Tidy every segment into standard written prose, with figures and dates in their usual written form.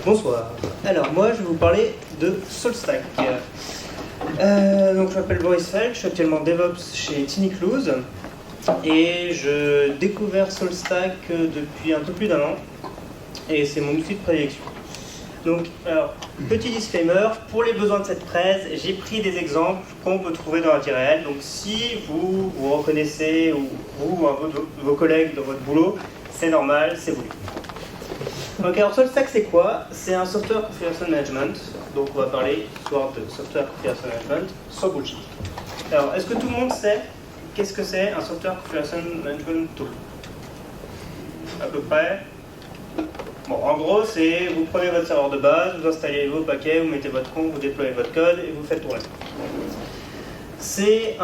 Bonsoir. Alors moi je vais vous parler de SaltStack. Donc je m'appelle Boris Feld, je suis actuellement DevOps chez TinyClues et je découvre SaltStack depuis un peu plus d'un an et c'est mon outil de prédilection. Donc, alors, petit disclaimer, pour les besoins de cette presse, j'ai pris des exemples qu'on peut trouver dans la vie réelle. Donc si vous vous reconnaissez ou vous ou vos collègues dans votre boulot, c'est normal, c'est voulu. Donc alors SaltStack c'est quoi? C'est un software configuration management. Donc on va parler ce soir de software configuration management sans bullshit. Alors est-ce que tout le monde sait qu'est-ce que c'est un software configuration management tool? À peu près. Bon, en gros, c'est vous prenez votre serveur de base, vous installez vos paquets, vous mettez votre compte, vous déployez votre code et vous faites tourner. C'est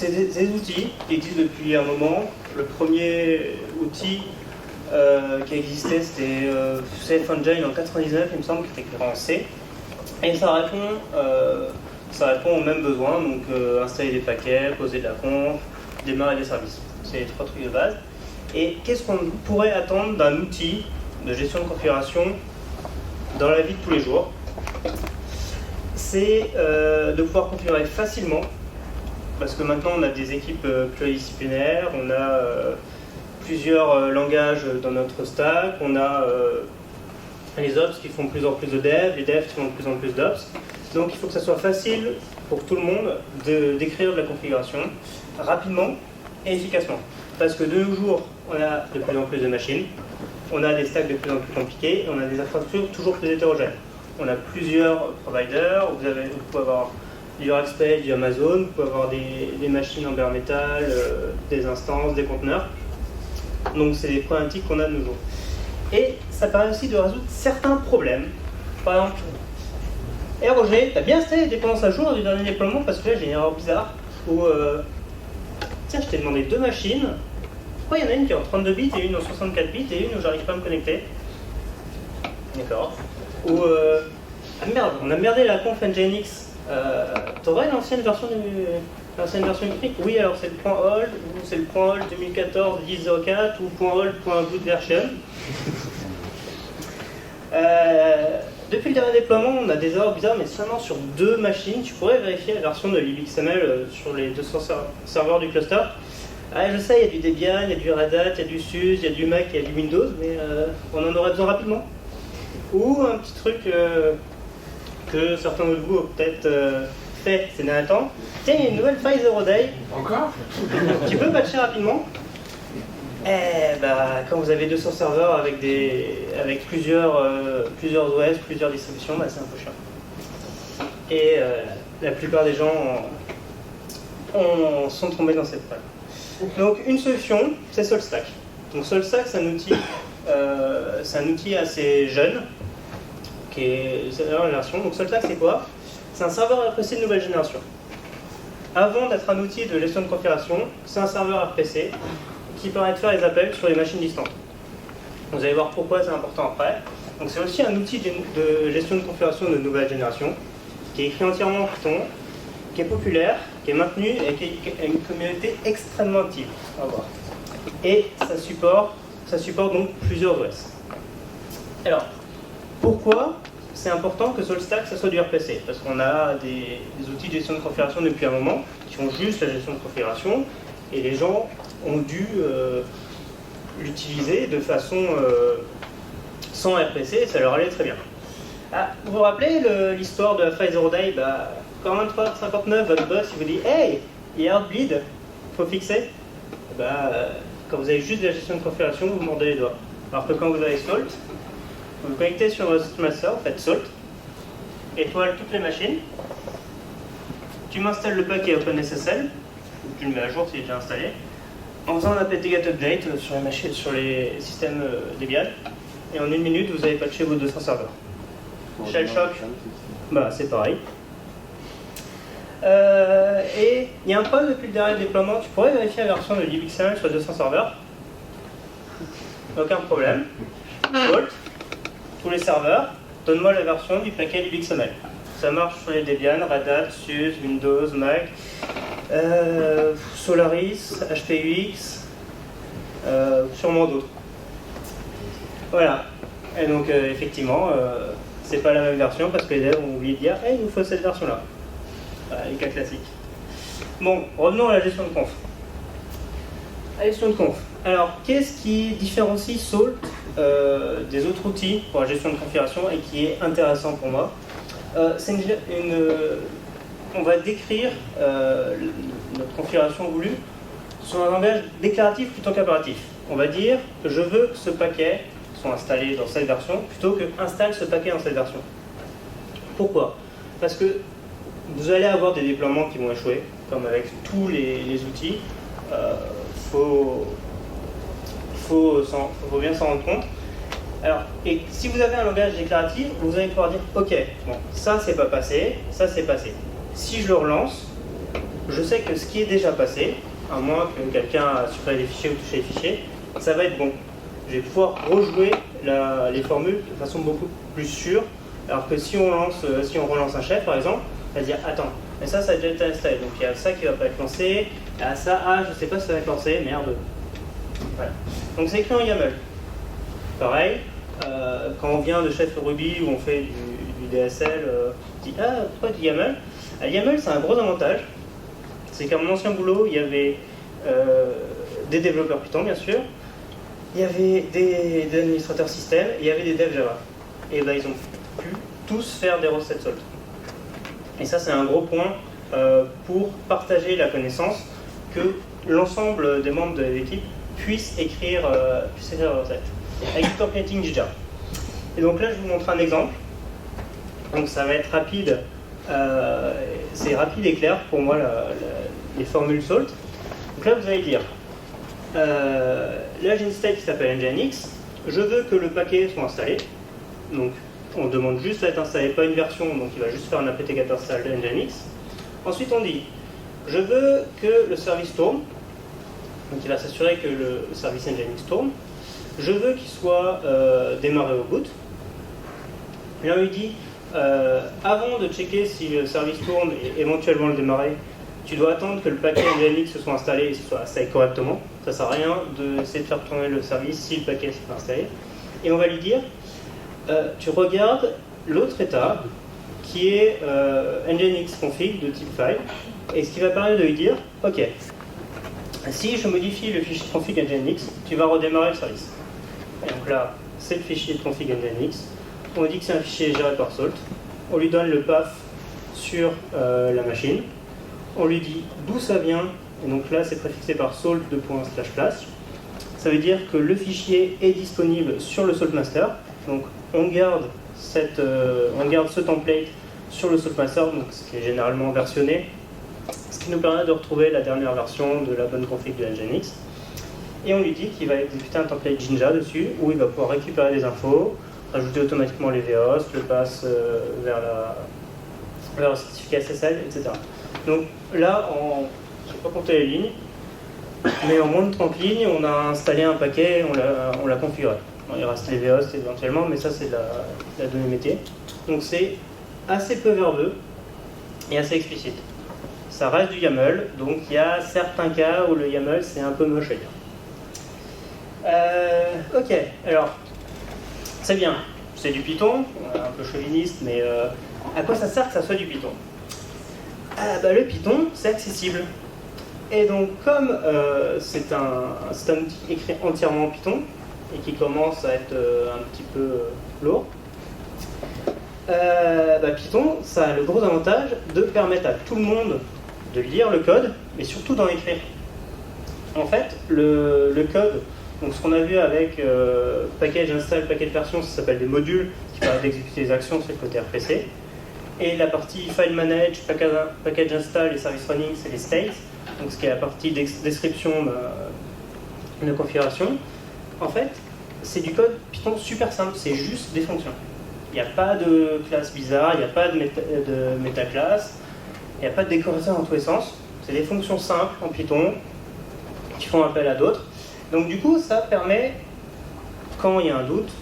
des outils qui existent depuis un moment. Le premier outil qui existait, c'était Safe Engine en 99, il me semble, qui était écrit en C. Et ça répond aux mêmes besoins, donc installer des paquets, poser de la conf, démarrer des services. C'est les trois trucs de base. Et qu'est-ce qu'on pourrait attendre d'un outil de gestion de configuration dans la vie de tous les jours? C'est de pouvoir configurer facilement, parce que maintenant on a des équipes pluridisciplinaires, on a plusieurs langages dans notre stack, on a les ops qui font de plus en plus de dev, les devs qui font de plus en plus d'ops. Donc il faut que ça soit facile pour tout le monde d'écrire de la configuration rapidement et efficacement. Parce que de nos jours, on a de plus en plus de machines, on a des stacks de plus en plus compliqués, et on a des infrastructures toujours plus hétérogènes. On a plusieurs providers, vous pouvez avoir du Rackspace, du Amazon, vous pouvez avoir des machines en bare metal, des instances, des conteneurs. Donc c'est des problématiques qu'on a de nos jours. Et ça permet aussi de résoudre certains problèmes. Par exemple, hey Roger, t'as bien installé les dépendances à jour du dernier déploiement parce que là j'ai une erreur bizarre où tiens, je t'ai demandé deux machines. Pourquoi il y en a une qui est en 32 bits et une en 64 bits et une où j'arrive pas à me connecter? D'accord. Ou ah merde, on a merdé la conf Nginx. T'aurais l'ancienne version électrique? Oui, alors c'est le .hold, ou c'est le .hold 2014 10.04 ou .hold.bootversion. Depuis le dernier déploiement, on a des erreurs bizarres, mais seulement sur deux machines. Tu pourrais vérifier la version de libxml sur les 200 serveurs du cluster. Ah, je sais, il y a du Debian, il y a du Red Hat, il y a du SUSE, il y a du Mac, il y a du Windows, mais on en aurait besoin rapidement. Ou un petit truc que certains de vous ont peut-être fait ces derniers temps. Tiens, il y a une nouvelle faille Zero Day. Encore? Tu peux patcher rapidement. Quand vous avez 200 serveurs avec plusieurs OS, plusieurs distributions, c'est un peu chiant. Et la plupart des gens sont tombés dans cette faille. Donc une solution, c'est SaltStack. Donc SaltStack, c'est un outil assez jeune, c'est la dernière version. Donc SaltStack, c'est quoi? C'est un serveur RPC de nouvelle génération. Avant d'être un outil de gestion de configuration, c'est un serveur RPC qui permet de faire les appels sur les machines distantes. Vous allez voir pourquoi c'est important après. Donc c'est aussi un outil de gestion de configuration de nouvelle génération, qui est écrit entièrement en Python, qui est populaire, qui est maintenu et qui a une communauté extrêmement active. On va voir. Et ça supporte donc plusieurs OS. Alors, pourquoi c'est important que SaltStack ça soit du RPC? Parce qu'on a des outils de gestion de configuration depuis un moment qui font juste la gestion de configuration et les gens ont dû l'utiliser de façon sans RPC et ça leur allait très bien. Ah, vous vous rappelez l'histoire de la faille Zero Day? Quand 2359, votre boss il vous dit hey, il y a Heartbleed, faut fixer. Quand vous avez juste de la gestion de configuration, vous mordez les doigts. Alors que quand vous avez Salt, vous vous connectez sur votre master, faites Salt, étoile toutes les machines, tu m'installes le paquet OpenSSL, tu le mets à jour s'il est déjà installé, en faisant un apt-get update sur les machines, sur les systèmes Debian, et en une minute vous avez patché vos 200 serveurs. Shellshock, c'est pareil. Et il y a un problème depuis le dernier déploiement, tu pourrais vérifier la version de libxml sur 200 serveurs. Aucun problème. Salt, tous les serveurs, donne-moi la version du paquet libxml. Ça marche sur les Debian, Red Hat, SUSE, Windows, Mac, Solaris, HPUX, sûrement d'autres. Voilà. Et donc effectivement, c'est pas la même version parce que les devs ont oublié de dire hey, il nous faut cette version-là. Voilà, les cas classiques. Bon, revenons à la gestion de conf. La gestion de conf. Alors, qu'est-ce qui différencie Salt des autres outils pour la gestion de configuration et qui est intéressant pour moi? On va décrire notre configuration voulue sur un langage déclaratif plutôt qu'impératif. On va dire je veux que ce paquet soit installé dans cette version plutôt que installe ce paquet dans cette version. Pourquoi? Parce que vous allez avoir des déploiements qui vont échouer, comme avec tous les outils. Faut bien s'en rendre compte. Alors, et si vous avez un langage déclaratif, vous allez pouvoir dire ok, bon, ça c'est pas passé, ça c'est passé. Si je le relance, je sais que ce qui est déjà passé, à moins que quelqu'un a supprimé les fichiers ou touché les fichiers, ça va être bon. Je vais pouvoir rejouer les formules de façon beaucoup plus sûre. Alors que si on relance un chef par exemple, on va dire attends, mais ça a déjà été installé, donc il y a ça qui va pas être lancé, ah ça, je sais pas si ça va être lancé, merde. Voilà. Donc c'est écrit en YAML. Pareil, quand on vient de chef Ruby où on fait du DSL, on dit ah pourquoi du YAML? Le YAML c'est un gros avantage, c'est qu'à mon ancien boulot il y avait des développeurs Python bien sûr, il y avait des administrateurs système, et il y avait des devs Java. Et ben ils ont pu tous faire des recettes Salt. Et ça c'est un gros point pour partager la connaissance, que l'ensemble des membres de l'équipe puissent écrire des recettes. Avec du templating Jira. Et donc là je vous montre un exemple. Donc ça va être rapide. C'est rapide et clair pour moi les formules Salt. Donc là vous allez dire là j'ai une state qui s'appelle Nginx, je veux que le paquet soit installé, donc on demande juste à être installé, pas une version, donc il va juste faire un apt-get install de Nginx. Ensuite on dit je veux que le service tourne, donc il va s'assurer que le service Nginx tourne, je veux qu'il soit démarré au boot, et là on lui dit avant de checker si le service tourne et éventuellement le démarrer, tu dois attendre que le paquet Nginx se soit installé et se soit installé correctement. Ça ne sert à rien d'essayer de faire tourner le service si le paquet s'est pas installé. Et on va lui dire, tu regardes l'autre état qui est Nginx config de type file, et ce qui va permettre de lui dire, ok, si je modifie le fichier config Nginx, tu vas redémarrer le service. Et donc là, c'est le fichier de config Nginx. On dit que c'est un fichier géré par Salt. On lui donne le path sur la machine. On lui dit d'où ça vient, et donc là c'est préfixé par salt://. Ça veut dire que le fichier est disponible sur le saltmaster, donc on garde ce template sur le saltmaster, donc ce qui est généralement versionné, ce qui nous permet de retrouver la dernière version de la bonne config de Nginx. Et on lui dit qu'il va exécuter un template Jinja dessus, où il va pouvoir récupérer des infos, rajouter automatiquement les VHOST, le pass vers le certificat SSL, etc. Donc là, je n'ai pas compté les lignes, mais en moins de 30 lignes, on a installé un paquet, on l'a configuré. Bon, il reste les VHOST éventuellement, mais ça c'est la donnée métier. Donc c'est assez peu verbeux et assez explicite. Ça reste du YAML, donc il y a certains cas où le YAML c'est un peu moche à dire. Ok, alors, c'est bien, c'est du Python, un peu chauviniste, mais à quoi ça sert que ça soit du Python? Le Python, c'est accessible. Et donc, comme c'est un outil écrit entièrement en Python, et qui commence à être un petit peu lourd, Python, ça a le gros avantage de permettre à tout le monde de lire le code, mais surtout d'en écrire. En fait, le code, donc ce qu'on a vu avec package install, package version, ça s'appelle des modules qui permettent d'exécuter les actions, c'est le côté RPC. Et la partie file manage, package install et service running, c'est les states, donc ce qui est la partie description de configuration. En fait, c'est du code Python super simple, c'est juste des fonctions. Il n'y a pas de classe bizarre, il n'y a pas de métaclasse, il n'y a pas de décorateur dans tous les sens. C'est des fonctions simples en Python qui font appel à d'autres. Donc du coup, ça permet, quand il y a un doute,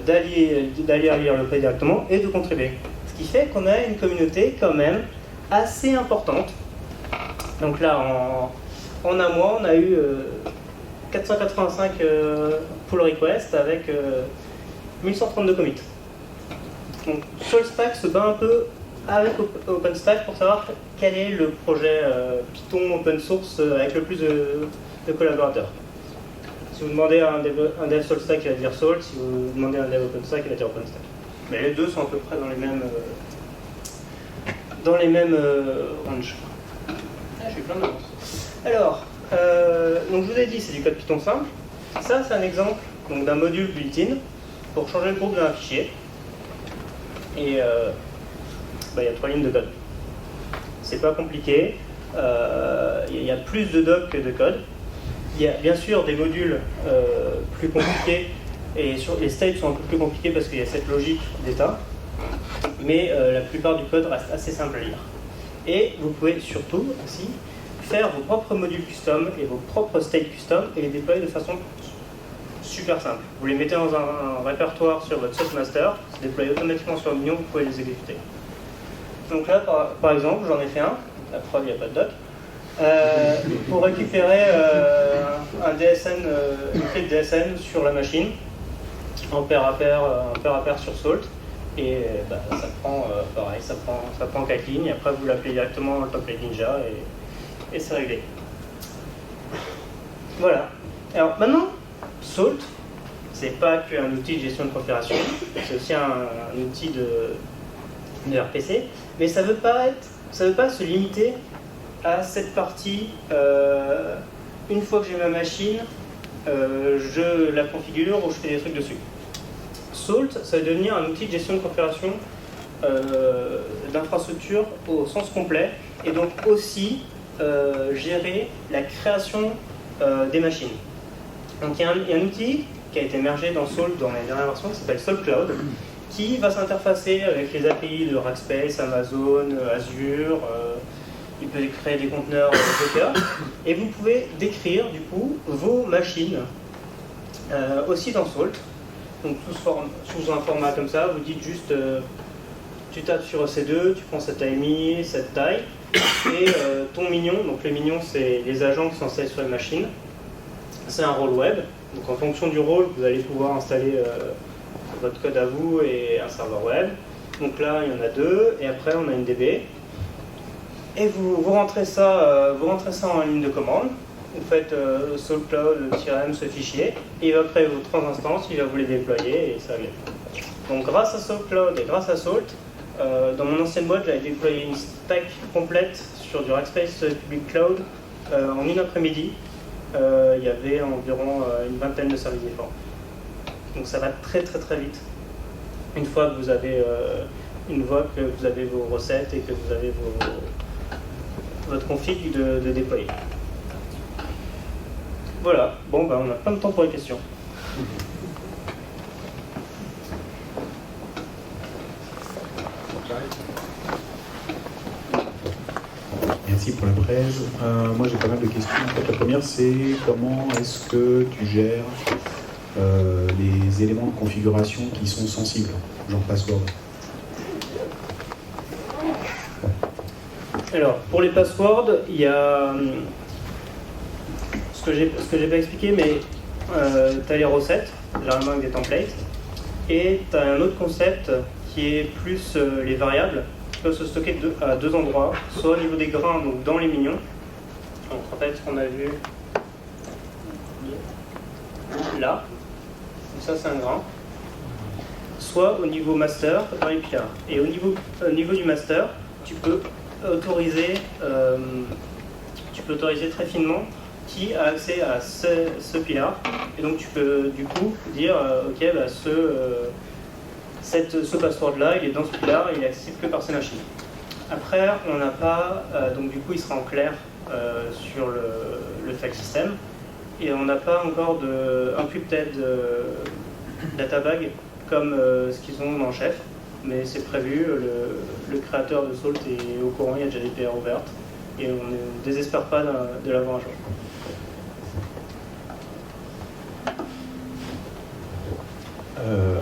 d'aller lire le code directement et de contribuer. Ce qui fait qu'on a une communauté quand même assez importante. Donc là, en un mois, on a eu 485 pull requests avec 1132 commits. Donc SaltStack se bat un peu avec OpenStack pour savoir quel est le projet Python open source avec le plus de collaborateurs. Si vous demandez à un dev SaltStack, il va dire Salt. Si vous demandez à un dev OpenStack, il va dire OpenStack. Mais les deux sont à peu près dans les mêmes ranges. Je suis plein d'avance. Alors, donc je vous ai dit, c'est du code Python simple. Ça, c'est un exemple d'un module built-in pour changer le groupe d'un fichier. Et il y a 3 lignes de code. C'est pas compliqué. Il y a plus de doc que de code. Il y a bien sûr des modules plus compliqués, et les states sont un peu plus compliqués parce qu'il y a cette logique d'état. Mais la plupart du code reste assez simple à lire. Et vous pouvez surtout aussi faire vos propres modules custom et vos propres states custom et les déployer de façon super simple. Vous les mettez dans un répertoire sur votre source master, c'est déployé automatiquement sur Mignon, vous pouvez les exécuter. Donc là, par exemple, j'en ai fait un, la preuve, il n'y a pas de doc, pour récupérer un DSN, une clé de DSN sur la machine, en pair à pair sur Salt. Et ça prend, pareil, ça prend 4 lignes, et après vous l'appelez directement dans le template Ninja, et c'est réglé. Voilà. Alors maintenant, Salt, c'est pas qu'un outil de gestion de configuration, c'est aussi un outil de RPC, mais ça veut pas se limiter à cette partie. Une fois que j'ai ma machine, je la configure ou je fais des trucs dessus. Salt, ça va devenir un outil de gestion de configuration d'infrastructure au sens complet, et donc aussi gérer la création des machines. Donc il y a un outil qui a été mergé dans Salt dans la dernière version qui s'appelle Salt Cloud, qui va s'interfacer avec les API de Rackspace, Amazon, Azure. Il peut créer des conteneurs Docker, et vous pouvez décrire du coup vos machines aussi dans Salt. Donc sous un format comme ça, vous dites juste, tu tapes sur EC2, tu prends cette AMI, cette taille, et ton mignon, donc les mignons c'est les agents qui sont installés sur les machines, c'est un rôle web, donc en fonction du rôle, vous allez pouvoir installer votre code à vous et un serveur web. Donc là, il y en a 2, et après on a une DB. Et vous rentrez ça en ligne de commande. Vous faites saltcloud-m ce fichier, et il va créer vos 3 instances, il va vous les déployer, et ça va bien. Donc grâce à SaltCloud et grâce à Salt, dans mon ancienne boîte, j'avais déployé une stack complète sur du Rackspace Public Cloud en une après-midi. Il y avait environ une vingtaine de services différents. Donc ça va très très très vite. Une fois que vous avez vos recettes et que vous avez votre config de déployer. Voilà, bon on a plein de temps pour les questions. Merci pour la presse. Moi j'ai pas mal de questions. En fait, la première c'est comment est-ce que tu gères les éléments de configuration qui sont sensibles, genre password. Alors pour les passwords, il y a ce que j'ai pas expliqué, mais tu as les recettes, généralement avec des templates, et tu as un autre concept qui est plus les variables qui peuvent se stocker à 2 endroits, soit au niveau des grains, donc dans les mignons. Donc en fait, ce qu'on a vu là, donc ça c'est un grain, soit au niveau master dans les pilars. Et au niveau du master, tu peux autoriser très finement qui a accès à ce pilar, et donc tu peux du coup dire ok, ce password là il est dans ce pilar, il est accessible que par ces machines. Après on n'a pas, donc du coup il sera en clair sur le file system, et on n'a pas encore de encrypted databag comme ce qu'ils ont dans Chef, mais c'est prévu, le créateur de Salt est au courant, il y a déjà des PR ouvertes, et on ne désespère pas de l'avoir un jour.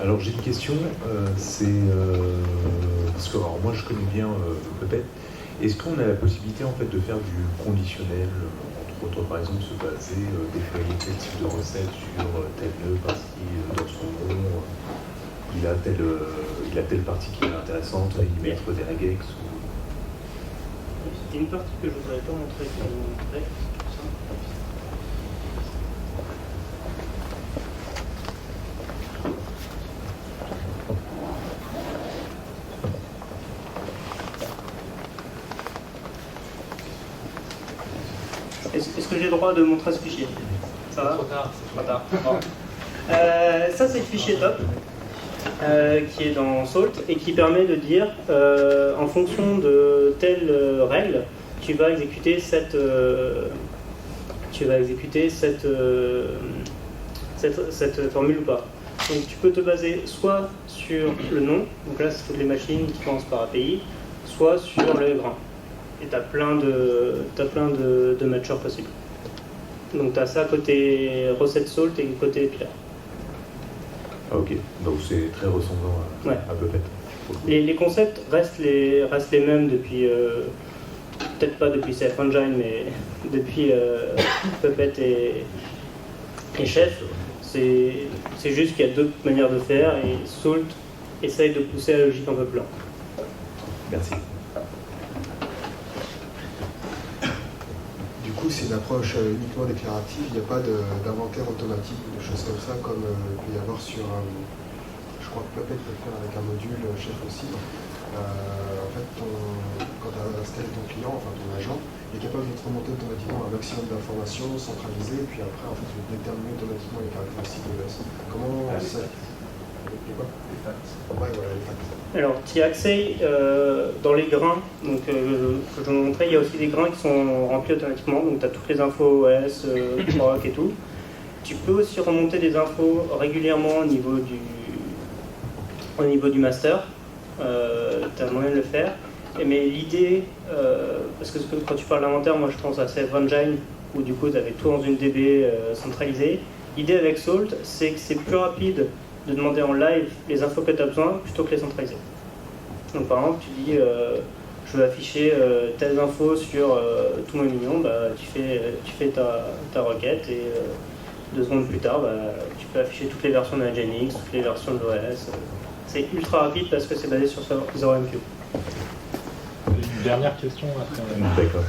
Alors j'ai une question, c'est parce que alors, moi je connais bien Puppet. Est-ce qu'on a la possibilité en fait de faire du conditionnel, entre autres par exemple se baser, déployer tel type de recette sur tel nœud parce qu'il dans son nom il a telle partie qui est intéressante, y mettre des regex ou... C'était une partie que je ne voudrais pas montrer, que je vais vous montrer. Est-ce que j'ai le droit de montrer ce fichier? Ça va? Trop tard. Bon. Ça, c'est le fichier top qui est dans Salt et qui permet de dire en fonction de telle règle, tu vas exécuter cette formule ou pas. Donc tu peux te baser soit sur le nom, donc là c'est toutes les machines qui commencent par API, soit sur le grain. Et tu as plein de matchers possibles. Donc tu as ça côté recette Salt et côté Pillar. Ah, ok, donc c'est très ressemblant à Puppet. Les concepts restent les mêmes depuis, peut-être pas depuis CF Engine, mais depuis Puppet et Chef. C'est juste qu'il y a d'autres manières de faire et Salt essaye de pousser la logique un peu plus loin. Merci. Du coup, c'est une approche uniquement déclarative, il n'y a pas d'inventaire automatique ou de choses comme ça, comme il peut y avoir sur je crois que Puppet peut le faire avec un module Chef aussi. En fait, quand tu as installé ton client, enfin ton agent, il est capable de te remonter automatiquement un maximum d'informations centralisées, et puis après, en fait, il va déterminer automatiquement les caractéristiques de l'OS. Comment ça... Les facts. Ouais, voilà, les facts. Alors, tu as accès dans les grains, donc, que je vous montrais, il y a aussi des grains qui sont remplis automatiquement, donc tu as toutes les infos OS, proc et tout. Tu peux aussi remonter des infos régulièrement au niveau du master, tu as moyen de le faire. Mais l'idée, parce que quand tu parles d'inventaire, moi je pense à CF Engine, où du coup tu avais tout dans une DB centralisée. L'idée avec Salt, c'est que c'est plus rapide de demander en live les infos que tu as besoin plutôt que les centraliser. Donc par exemple, tu dis je veux afficher telles infos sur tous mes millions, bah, tu fais ta requête et 2 secondes plus tard, bah, tu peux afficher toutes les versions de Nginx, toutes les versions de l'OS. C'est ultra rapide parce que c'est basé sur 0MQ. Une dernière question après. D'accord.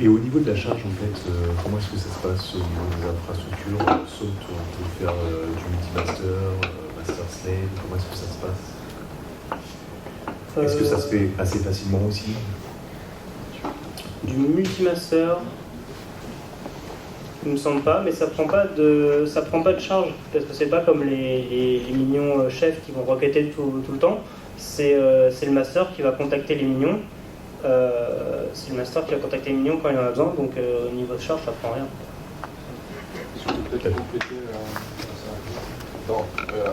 Et au niveau de la charge, en fait, comment est-ce que ça se passe au niveau des infrastructures? Salt, on peut faire du multi-master, master slave, comment est-ce que ça se passe? Est-ce que ça se fait assez facilement aussi? Du multi-master, il me semble pas, mais ça prend pas de charge, parce que c'est pas comme les minions chefs qui vont requêter tout le temps. C'est le master qui va contacter les minions. C'est le master qui va contacter les minions quand il en a besoin, donc au niveau de charge, ça prend rien. Je peux peut-être compléter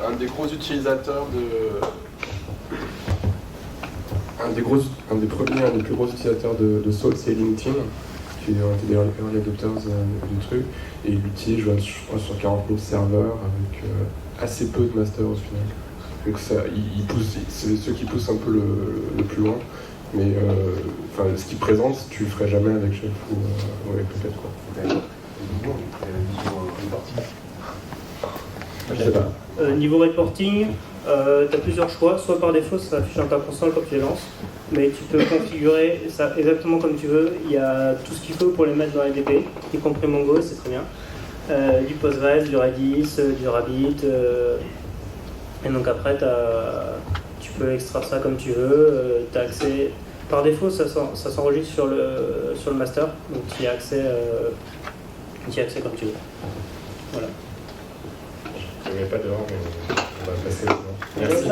un des gros utilisateurs un des plus gros utilisateurs de Salt, c'est LinkedIn, qui est un des early adopters du truc, et il utilise, je crois, sur 40 000 serveurs avec assez peu de masters au final. Donc ça, c'est ceux qui poussent un peu le plus loin. Mais ce qu'ils présentent, tu le ferais jamais avec Chef ou avec Puppet, quoi. D'accord. Je sais pas. Niveau reporting, tu as plusieurs choix. Soit par défaut, ça affiche un tas constant quand tu les lances, mais tu peux configurer ça exactement comme tu veux. Il y a tout ce qu'il faut pour les mettre dans les DB, y compris Mongo, c'est très bien. Du Postgres, du Redis, du Rabbit. Et donc après, tu peux extraire ça comme tu veux. Tu as accès. Par défaut, ça s'enregistre sur le master, donc tu y as accès comme tu veux. Voilà. Je ne mets pas dehors, mais on va passer. Merci.